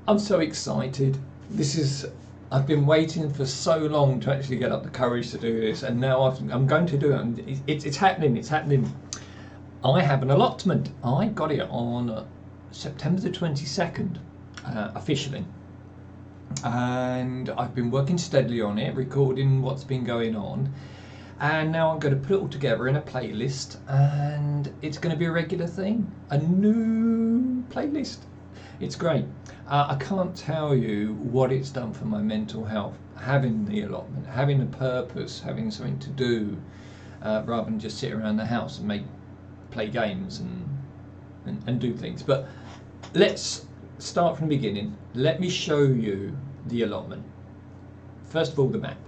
I'm so excited. I've been waiting for so long to actually get up the courage to do this, and now I'm going to do it. It's happening. It's happening. I have an allotment. I got it on September the 22nd, officially, and I've been working steadily on it, recording what's been going on, and now I'm going to put it all together in a playlist, and it's going to be a regular thing, a new playlist. It's great. I can't tell you what it's done for my mental health, having the allotment, having a purpose, having something to do, rather than just sit around the house and play games and do things. But let's start from the beginning. Let me show you the allotment. First of all, the map.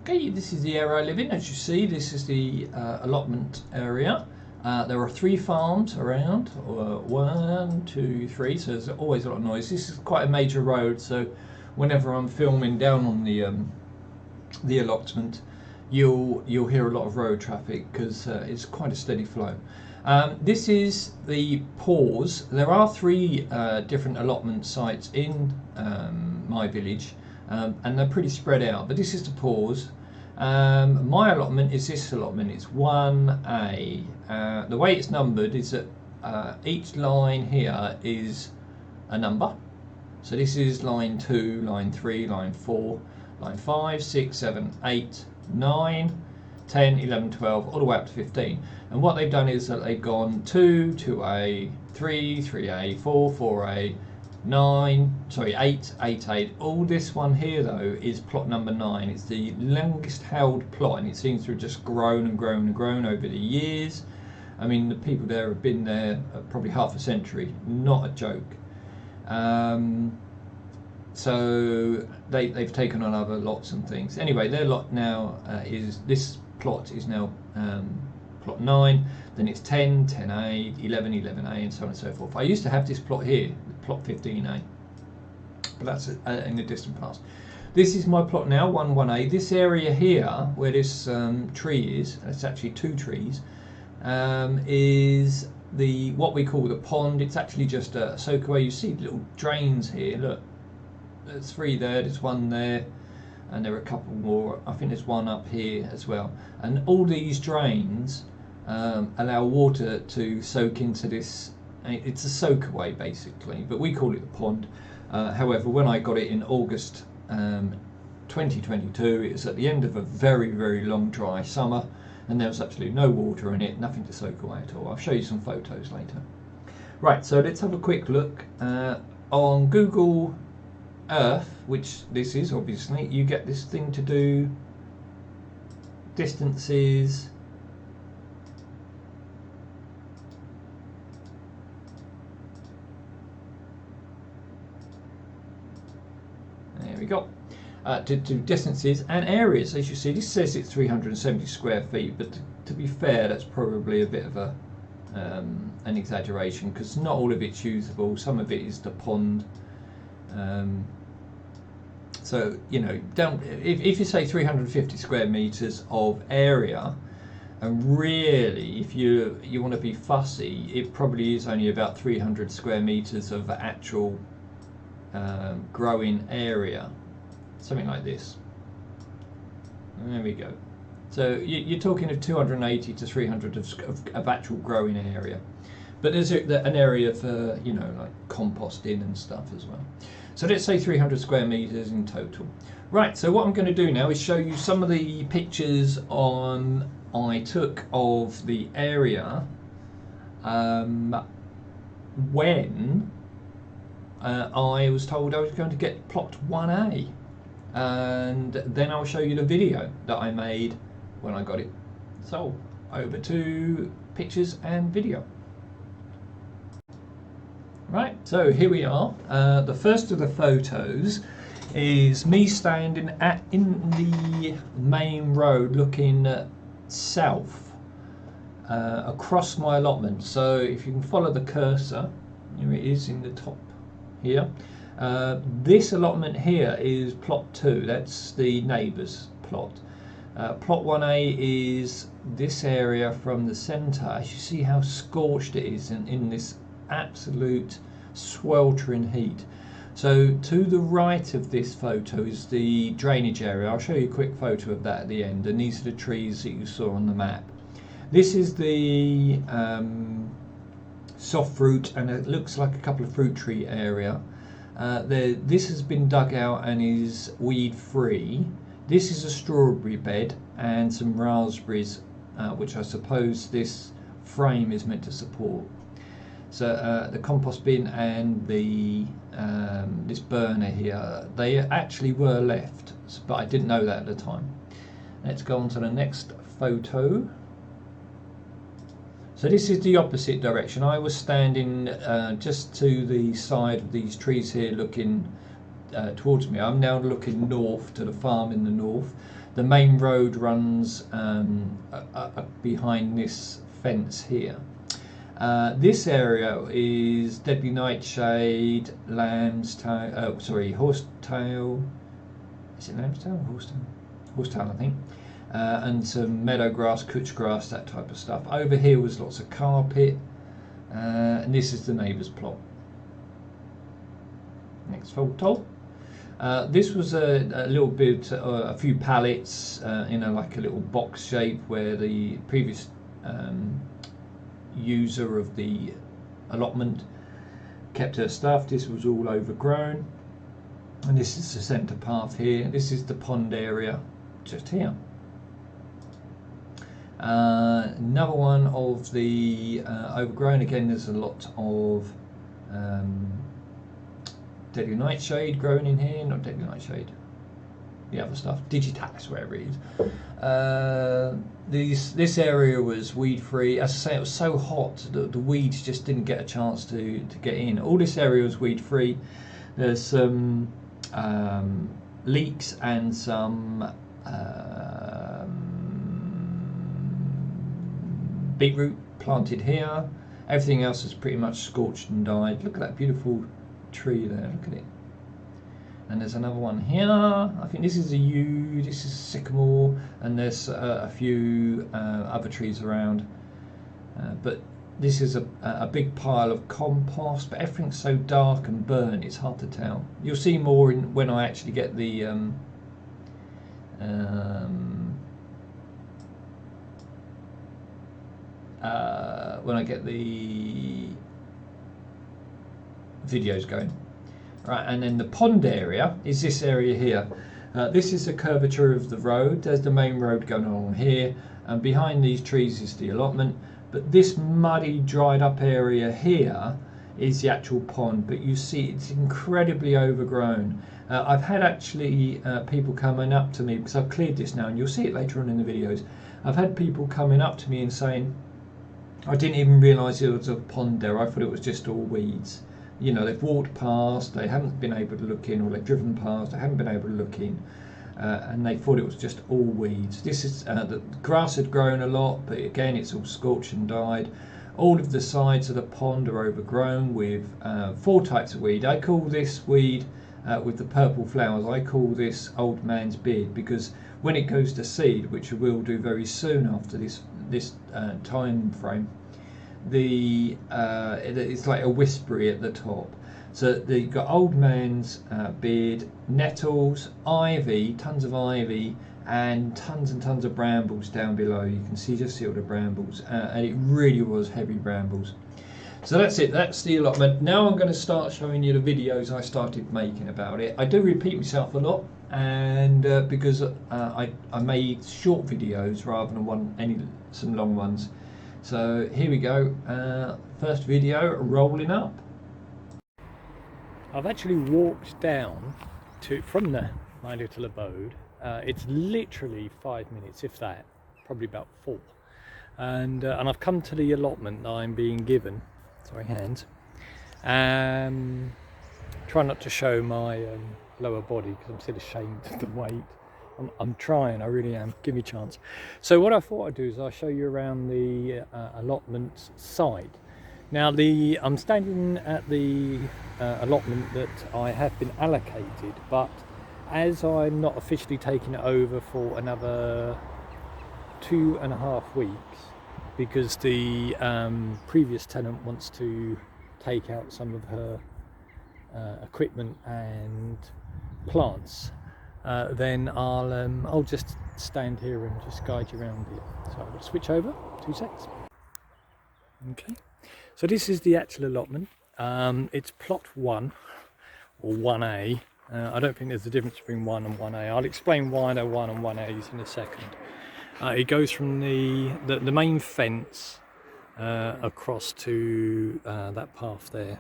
Okay, this is the area I live in. As you see, this is the allotment area. There are 3 farms around, 1, 2, 3, so there's always a lot of noise. This is quite a major road, so whenever I'm filming down on the allotment, you'll hear a lot of road traffic because it's quite a steady flow. This is the pause. There are 3 different allotment sites in my village, and they're pretty spread out, but this is the pause. My allotment is this allotment. It's 1A. The way it's numbered is that each line here is a number. So this is line 2, line 3, line 4, line 5, 6, 7, 8, 9, 10, 11, 12, all the way up to 15. And what they've done is that they've gone 2, 2A, 3, 3A, 4, 4A, 8, 8, 8. All this one here though is plot number 9. It's the longest held plot, and it seems to have just grown and grown and grown over the years. I mean, the people there have been there probably half a century, not a joke. So they've taken on other lots and things. Anyway, their lot now this plot is now plot 9, then it's 10, 10A, 11, 11A, and so on and so forth. I used to have this plot here, plot 15A, but that's in the distant past. This is my plot now, 1A. This area here, where this tree is, it's actually 2 trees, is what we call the pond. It's actually just a soakaway. You see little drains here, look, there's 3 there, there's 1 there, and there are a couple more. I think there's 1 up here as well, and all these drains allow water to soak into this. It's a soakaway basically, but we call it the pond. However, when I got it in August 2022, it was at the end of a very, very long dry summer, and there was absolutely no water in it, nothing to soak away at all. I'll show you some photos later. Right, so let's have a quick look on Google Earth, which this is obviously. You get this thing to do distances, there we go, to do distances and areas. As you see, this says it's 370 square feet, but to be fair, that's probably a bit of an exaggeration, because not all of it's usable. Some of it is the pond. So, you know, if you say 350 square meters of area, and really if you want to be fussy, it probably is only about 300 square meters of actual growing area, something like this. There we go. So you're talking of 280 to 300 of actual growing area, but there's an area for, you know, like composting and stuff as well. So let's say 300 square meters in total. Right, so what I'm going to do now is show you some of the pictures I took of the area when I was told I was going to get plot 1A, and then I'll show you the video that I made when I got it. So over to pictures and video. Right, so here we are. The first of the photos is me standing in the main road looking south across my allotment. So if you can follow the cursor, here it is in the top here. This allotment here is plot 2, that's the neighbour's plot. Plot 1A is this area from the centre. As you see how scorched it is in this absolute sweltering heat. So to the right of this photo is the drainage area. I'll show you a quick photo of that at the end, and these are the trees that you saw on the map. This is the soft fruit, and it looks like a couple of fruit tree area. This has been dug out and is weed free. This is a strawberry bed and some raspberries, which I suppose this frame is meant to support. So the compost bin and the this burner here, they actually were left, but I didn't know that at the time. Let's go on to the next photo. So this is the opposite direction. I was standing just to the side of these trees here looking towards me. I'm now looking north to the farm in the north. The main road runs behind this fence here. This area is deadly nightshade, horsetail. Is it lambstail or horsetail? Horsetail, I think. And some meadow grass, couch grass, that type of stuff. Over here was lots of carpet, and this is the neighbour's plot. Next photo. This was a little bit, a few pallets in like a little box shape where the previous user of the allotment kept her stuff. This was all overgrown, and this is the centre path here. This is the pond area just here. Another one of the overgrown. Again, there's a lot of deadly nightshade growing in here. Not deadly nightshade, the other stuff, digitalis, wherever it is. This area was weed free. As I say, it was so hot that the weeds just didn't get a chance to get in. All this area was weed free. There's some leeks and some beetroot planted here. Everything else is pretty much scorched and died. Look at that beautiful tree there, look at it. And there's another one here. I think this is a yew, this is a sycamore, and there's a few other trees around. But this is a big pile of compost, but everything's so dark and burnt, it's hard to tell. You'll see more when I actually get the videos going. Right, and then the pond area is this area here. This is the curvature of the road. There's the main road going along here, and behind these trees is the allotment. But this muddy, dried up area here is the actual pond. But you see it's incredibly overgrown. I've had actually people coming up to me, because I've cleared this now, and you'll see it later on in the videos. I've had people coming up to me and saying, I didn't even realise there was a pond there, I thought it was just all weeds. You know, they've walked past, they haven't been able to look in, or they've driven past, they haven't been able to look in, and they thought it was just all weeds. This is the grass had grown a lot, but again it's all scorched and died. All of the sides of the pond are overgrown with 4 types of weed. I call this weed with the purple flowers, I call this old man's beard, because when it goes to seed, which it will do very soon after this time frame, it's like a whispery at the top. So you've got old man's beard, nettles, ivy, tons of ivy, and tons of brambles down below. You can just see all the brambles, and it really was heavy brambles. So that's it, that's the allotment. Now I'm going to start showing you the videos I started making about it. I do repeat myself a lot, and because I made short videos rather than some long ones. So here we go, first video rolling up. I've actually walked down from my little abode. It's literally 5 minutes, if that, probably about 4. And I've come to the allotment that I'm being given. Sorry, hands. Try not to show my lower body because I'm still ashamed of the weight. I'm trying, I really am. Give me a chance. So what I thought I'd do is I'll show you around the allotment site. Now I'm standing at the allotment that I have been allocated, but as I'm not officially taking it over for another 2.5 weeks, because the previous tenant wants to take out some of her equipment and plants, then I'll just stand here and just guide you around it. So I'm going to switch over, 2 secs. Okay, so this is the actual allotment. It's plot 1 or 1A. I don't think there's a difference between 1 and 1A. I'll explain why they're 1 and 1As in a second. It goes from the main fence across to that path there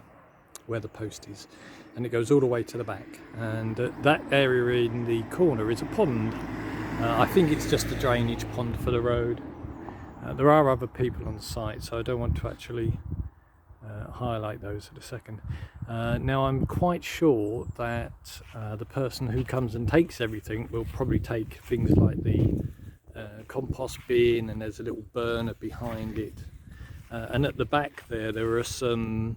where the post is, and it goes all the way to the back, and that area in the corner is a pond. I think it's just a drainage pond for the road. There are other people on site, so I don't want to actually highlight those at a second. Now I'm quite sure that the person who comes and takes everything will probably take things like the compost bin, and there's a little burner behind it, and at the back there are some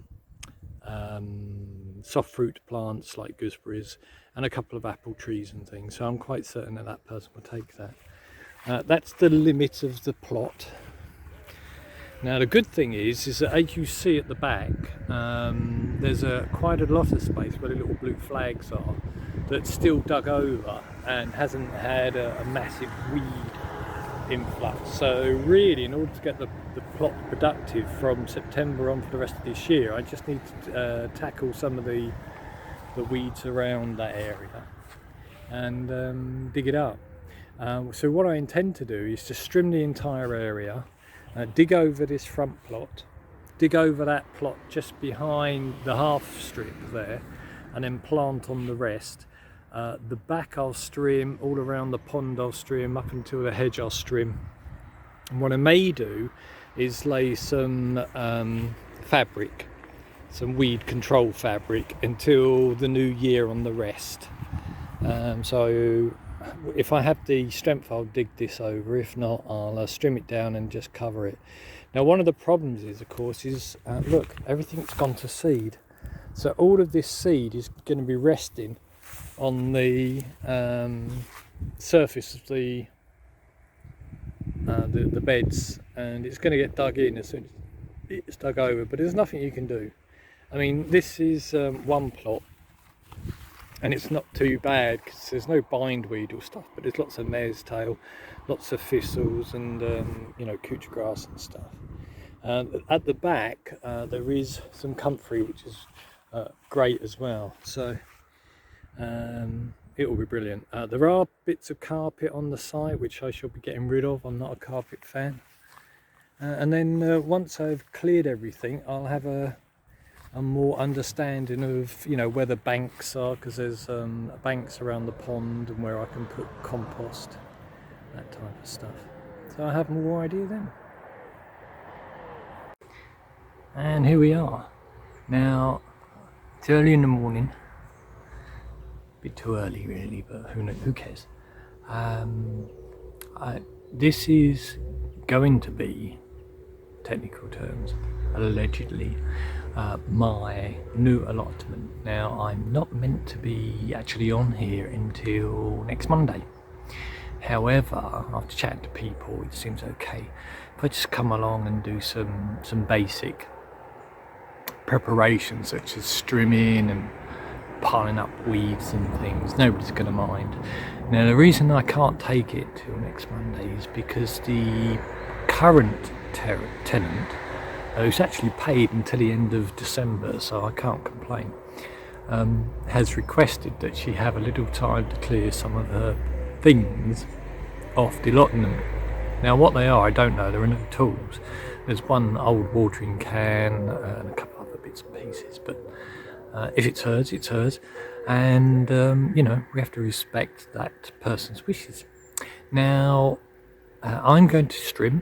soft fruit plants like gooseberries and a couple of apple trees and things, so I'm quite certain that that person will take that. That's the limit of the plot. Now the good thing is that as you see at the back, there's quite a lot of space where the little blue flags are that's still dug over and hasn't had a massive weed influx. So really, in order to get the plot productive from September on for the rest of this year, I just need to tackle some of the weeds around that area and dig it up. So what I intend to do is to trim the entire area, dig over this front plot, dig over that plot just behind the half strip there, and then plant on the rest. The back I'll strim, all around the pond I'll strim, up until the hedge I'll strim. And what I may do is lay some fabric, some weed control fabric, until the new year on the rest. So if I have the strength, I'll dig this over. If not, I'll strim it down and just cover it. Now one of the problems is, of course, is look, everything's gone to seed. So all of this seed is going to be resting on the surface of the beds, and it's going to get dug in as soon as it's dug over, but there's nothing you can do. I mean, this is one plot, and it's not too bad because there's no bindweed or stuff, but there's lots of mare's tail, lots of thistles, and couch grass and stuff. At the back there is some comfrey, which is great as well, so it will be brilliant. There are bits of carpet on the site which I shall be getting rid of. I'm not a carpet fan. And then once I've cleared everything, I'll have a more understanding of where the banks are, because there's banks around the pond and where I can put compost, that type of stuff. So I have more idea then. And here we are. Now it's early in the morning. Bit too early really, but who cares. This is going to be, technical terms, allegedly my new allotment. Now I'm not meant to be actually on here until next Monday. However, after chatting to people, it seems okay if I just come along and do some basic preparation, such as strimming and piling up weeds and things. Nobody's going to mind. Now the reason I can't take it till next Monday is because the current tenant, who's actually paid until the end of December, so I can't complain, has requested that she have a little time to clear some of her things off the allotment. Now what they are, I don't know. There are no tools. There's one old watering can and a couple other bits and pieces, but If it's hers, it's hers, and you know, we have to respect that person's wishes. Now, I'm going to strim,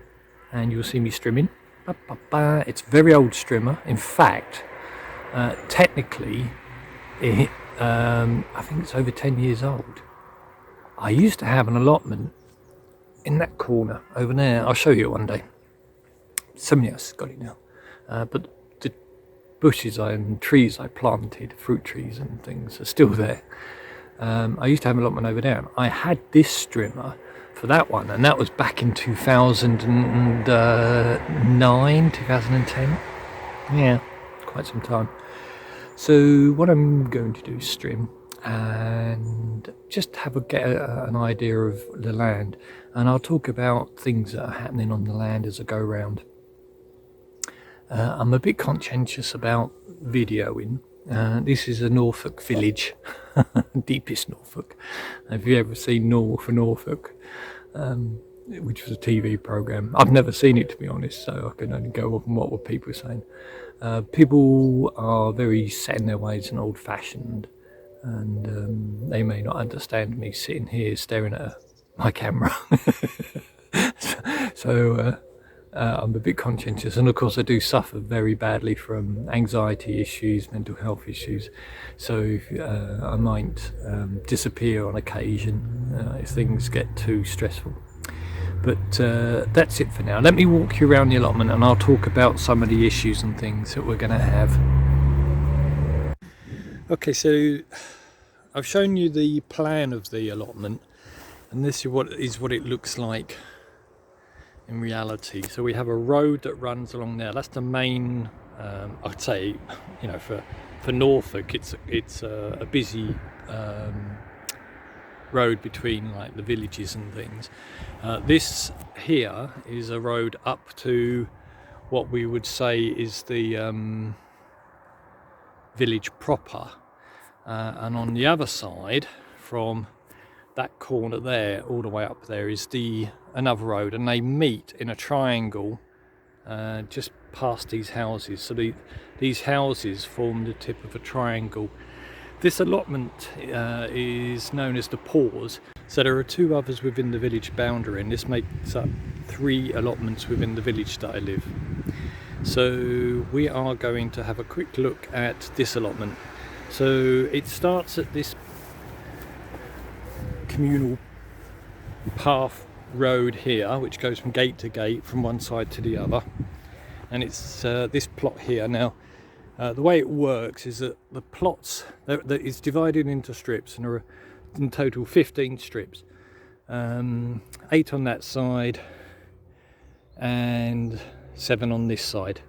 and you'll see me strimming. It's a very old strimmer. In fact, technically, I think it's over 10 years old. I used to have an allotment in that corner over there. I'll show you one day. Somebody else has got it now. But the bushes and trees I planted, fruit trees and things, are still there. I used to have an allotment over there. I had this strimmer for that one, and that was back in 2009, 2010. Yeah, quite some time. So what I'm going to do is strim and just get an idea of the land, and I'll talk about things that are happening on the land as I go around. I'm a bit conscientious about videoing. This is a Norfolk village, deepest Norfolk. Have you ever seen Norfolk, which was a TV programme? I've never seen it, to be honest, so I can only go off on what people are saying. People are very set in their ways and old-fashioned, and they may not understand me sitting here staring at my camera. So I'm a bit conscientious, and of course I do suffer very badly from anxiety issues, mental health issues, so I might disappear on occasion if things get too stressful. But that's it for now. Let me walk you around the allotment, and I'll talk about some of the issues and things that we're going to have. Okay, so I've shown you the plan of the allotment, and this is what it looks like in reality. So we have a road that runs along there. That's the main, I'd say, you know, for Norfolk, it's a busy road between like the villages and things. This here is a road up to what we would say is the village proper, and on the other side, from that corner there all the way up there, is another road, and they meet in a triangle just past these houses. So these houses form the tip of a triangle. This allotment is known as the Pause. So there are two others within the village boundary, and this makes up 3 allotments within the village that I live. So we are going to have a quick look at this allotment. So it starts at this communal path road here, which goes from gate to gate from one side to the other, and it's this plot here. Now the way it works is that the plots that is divided into strips, and there are in total 15 strips, 8 on that side and 7 on this side.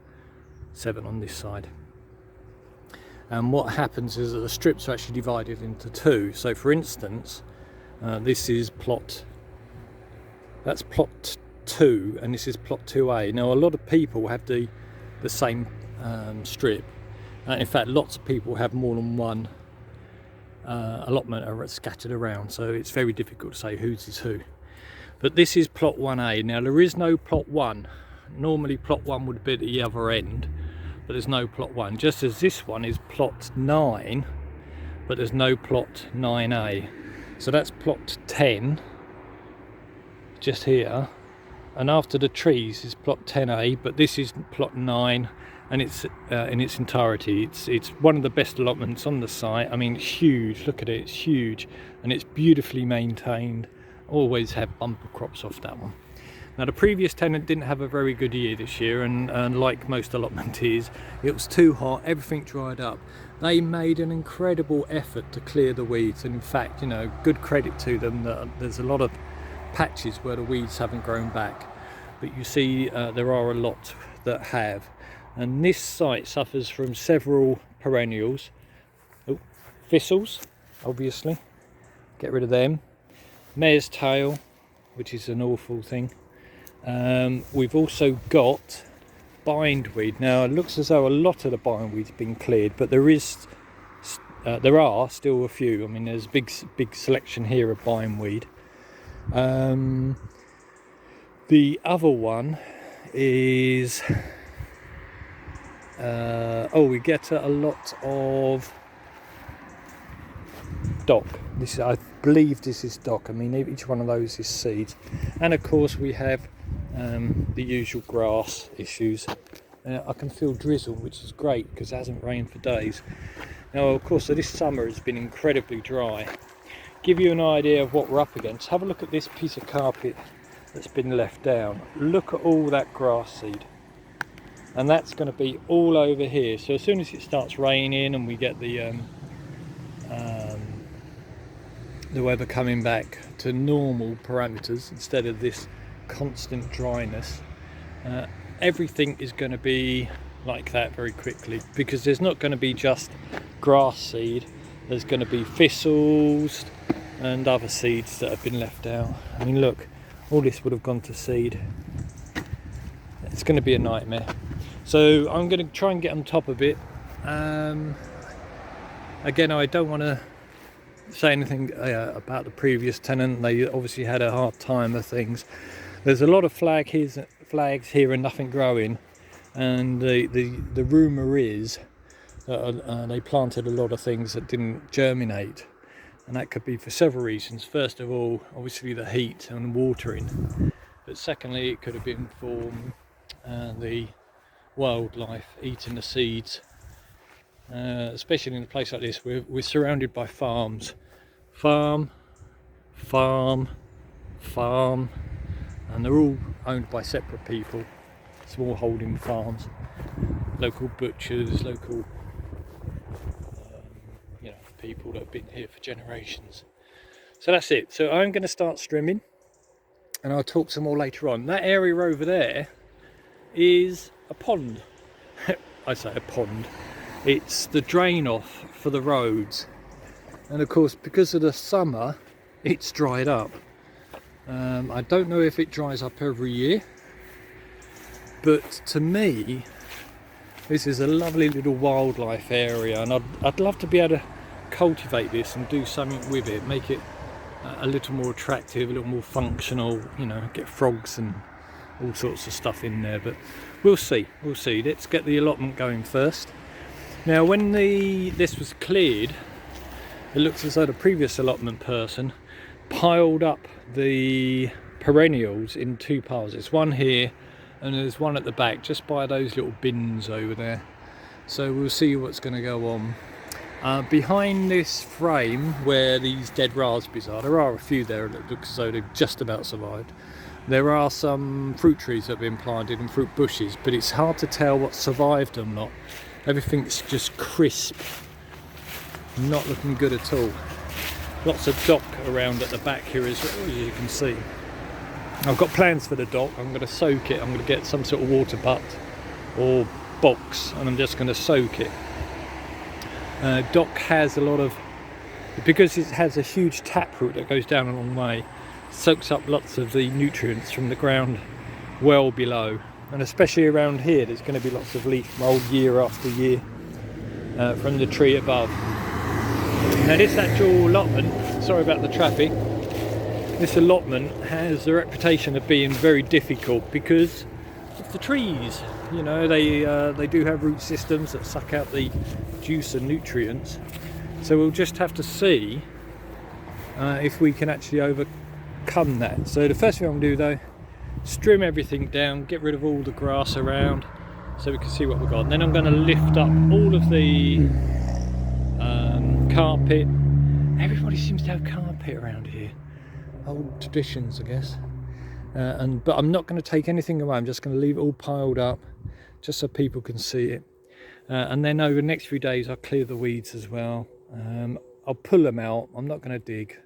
And what happens is that the strips are actually divided into 2. So for instance, this is that's plot 2, and this is plot 2A. Now a lot of people have the same strip. In fact, lots of people have more than one allotment are scattered around, so it's very difficult to say whose is who. But this is plot 1A. Now there is no plot 1. Normally plot 1 would be at the other end, but there's no plot 1. Just as this one is plot 9, but there's no plot 9A. So that's plot 10, just here, and after the trees is plot 10A, but this is plot 9, and it's in its entirety. It's one of the best allotments on the site. I mean, it's huge. Look at it, it's huge, and it's beautifully maintained. Always have bumper crops off that one. Now the previous tenant didn't have a very good year this year, and like most allotmentees, it was too hot, everything dried up. They made an incredible effort to clear the weeds, and in fact, you know, good credit to them that there's a lot of patches where the weeds haven't grown back, but you see there are a lot that have. And this site suffers from several perennials. Thistles, obviously, get rid of them. Mare's tail, which is an awful thing. We've also got bindweed. Now it looks as though a lot of the bindweed's been cleared, but there are still a few. I mean, there's a big selection here of bindweed. The other one is we get a lot of dock. I believe this is dock. I mean, each one of those is seeds, and of course we have the usual grass issues. I can feel drizzle, which is great because it hasn't rained for days. Now, of course, so this summer has been incredibly dry. Give you an idea of what we're up against. Have a look at this piece of carpet that's been left down. Look at all that grass seed, and that's going to be all over here. So as soon as it starts raining and we get the weather coming back to normal parameters instead of this constant dryness, everything is going to be like that very quickly, because there's not going to be just grass seed, there's going to be thistles and other seeds that have been left out. I mean, look, all this would have gone to seed. It's going to be a nightmare. So I'm going to try and get on top of it. Again, I don't want to say anything about the previous tenant. They obviously had a hard time of things. There's a lot of flags here and nothing growing, and the rumour is that they planted a lot of things that didn't germinate, and that could be for several reasons. First of all, obviously the heat and watering, but secondly it could have been for the wildlife eating the seeds. Especially in a place like this, we're surrounded by farms, farm, and they're all owned by separate people, small holding farms, local butchers, local people that have been here for generations. So that's it. So I'm going to start streaming, and I'll talk some more later on. That area over there is a pond. I say a pond. It's the drain off for the roads, and of course because of the summer it's dried up. I don't know if it dries up every year, but to me this is a lovely little wildlife area, and I'd love to be able to cultivate this and do something with it, make it a little more attractive, a little more functional, get frogs and all sorts of stuff in there. But we'll see. Let's get the allotment going first. Now, when this was cleared, it looks as though the previous allotment person piled up the perennials in two piles. There's one here and there's one at the back, just by those little bins over there. So we'll see what's going to go on. Behind this frame where these dead raspberries are, there are a few there that look as though they've just about survived. There are some fruit trees that have been planted and fruit bushes, but it's hard to tell what survived or not. Everything's just crisp, not looking good at all. Lots of dock around at the back here as well, as you can see. I've got plans for the dock. I'm going to soak it. I'm going to get some sort of water butt or box, and I'm just going to soak it. Dock has a lot of, because it has a huge taproot that goes down a long way, soaks up lots of the nutrients from the ground well below. And especially around here, there's going to be lots of leaf mould year after year from the tree above. Now this actual allotment, sorry about the traffic, this allotment has the reputation of being very difficult because of the trees. They do have root systems that suck out the juice and nutrients. So we'll just have to see if we can actually overcome that. So the first thing I'm going to do though, trim everything down, get rid of all the grass around so we can see what we've got. And then I'm going to lift up all of the carpet. Everybody seems to have carpet around here. Old traditions, I guess. But I'm not going to take anything away. I'm just going to leave it all piled up just so people can see it. And then over the next few days I'll clear the weeds as well. I'll pull them out. I'm not going to dig.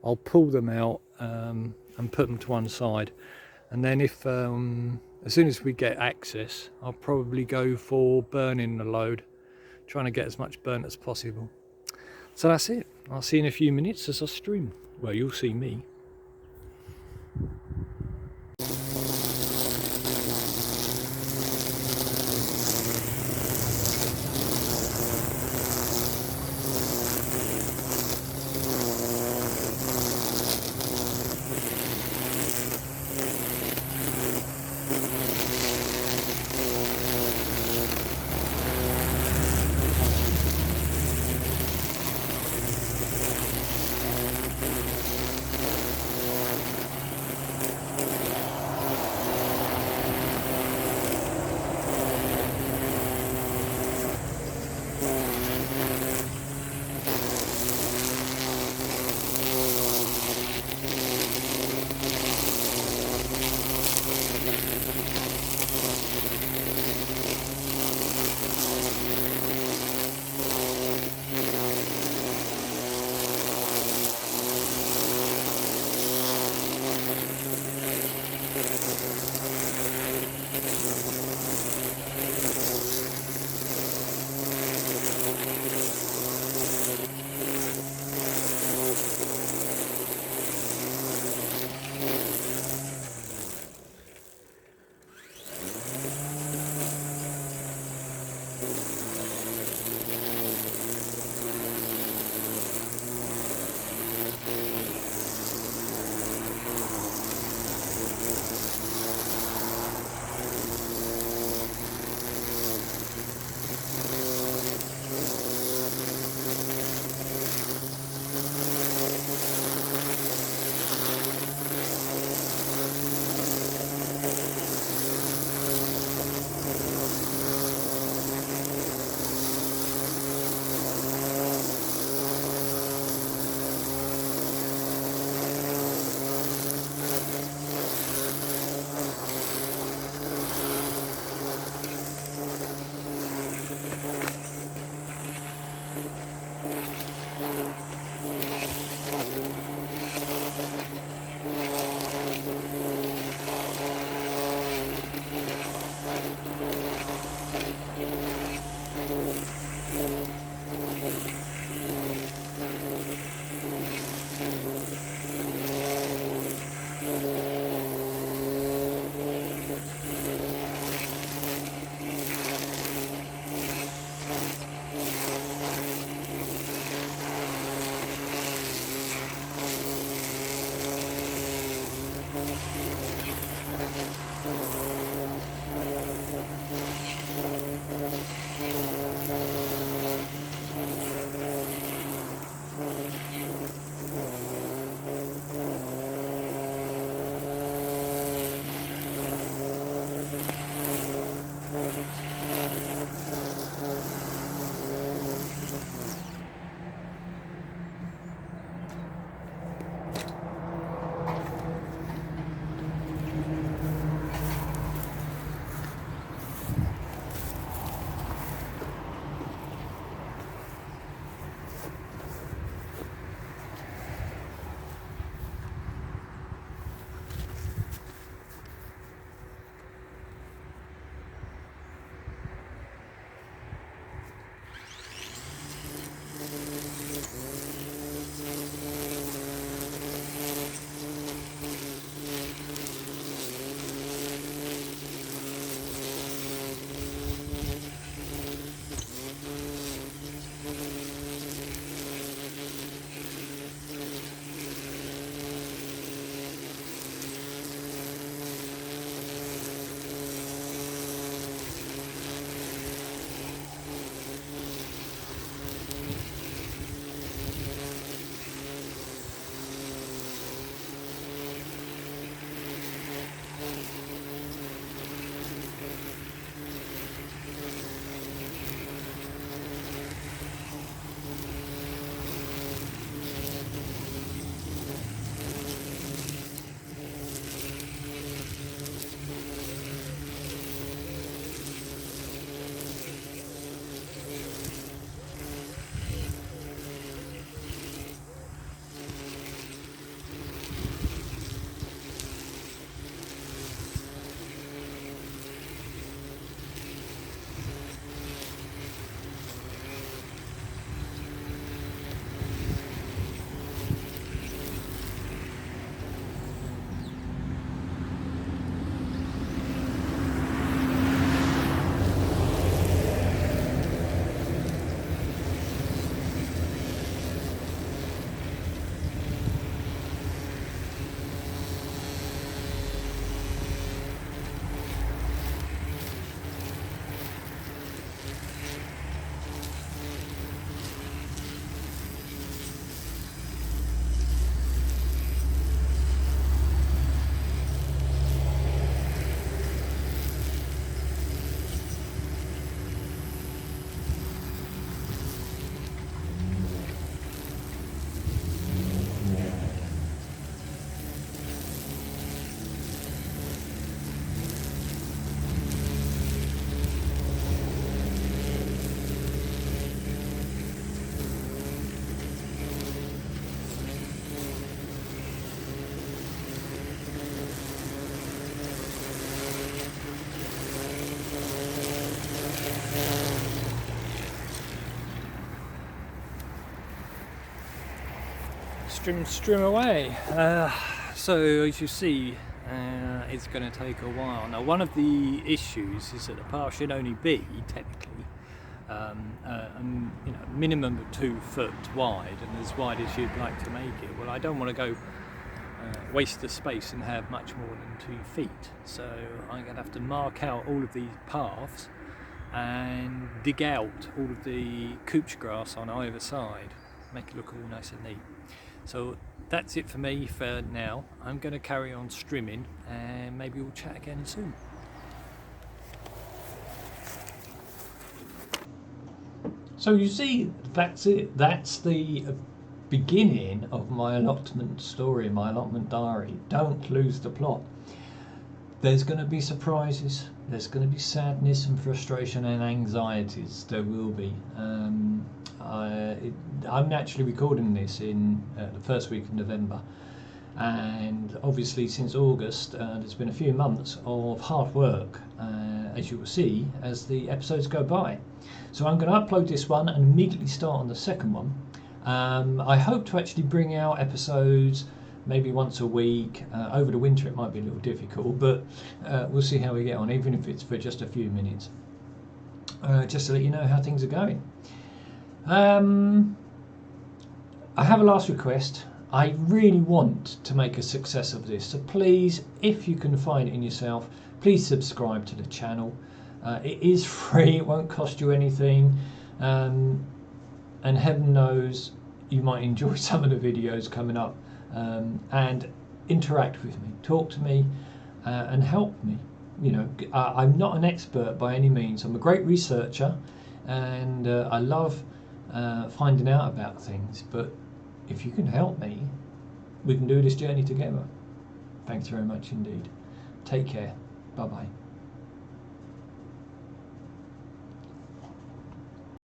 I'll pull them out and put them to one side. And then if as soon as we get access, I'll probably go for burning the load, trying to get as much burnt as possible. So that's it. I'll see you in a few minutes as I stream. Well, you'll see me. strim away. So as you see, it's going to take a while. Now, one of the issues is that the path should only be technically minimum of 2 foot wide, and as wide as you'd like to make it. Well, I don't want to go waste the space and have much more than 2 feet, so I'm going to have to mark out all of these paths and dig out all of the couch grass on either side, make it look all nice and neat. So that's it for me for now. I'm going to carry on strimming, and maybe we'll chat again soon. So you see, that's it. That's the beginning of my allotment story, my allotment diary. Don't lose the plot. There's going to be surprises. There's going to be sadness and frustration and anxieties. There will be. I'm actually recording this in the first week of November, and obviously since August there's been a few months of hard work, as you will see as the episodes go by. So I'm going to upload this one and immediately start on the second one. I hope to actually bring out episodes maybe once a week. Over the winter it might be a little difficult, but we'll see how we get on, even if it's for just a few minutes, just to let you know how things are going. I have a last request. I really want to make a success of this, so please, if you can find it in yourself, please subscribe to the channel. It is free, it won't cost you anything, and heaven knows you might enjoy some of the videos coming up, and interact with me, talk to me, and help me. You know, I'm not an expert by any means. I'm a great researcher, and I love finding out about things, but if you can help me, we can do this journey together. Thanks very much indeed. Take care. Bye bye.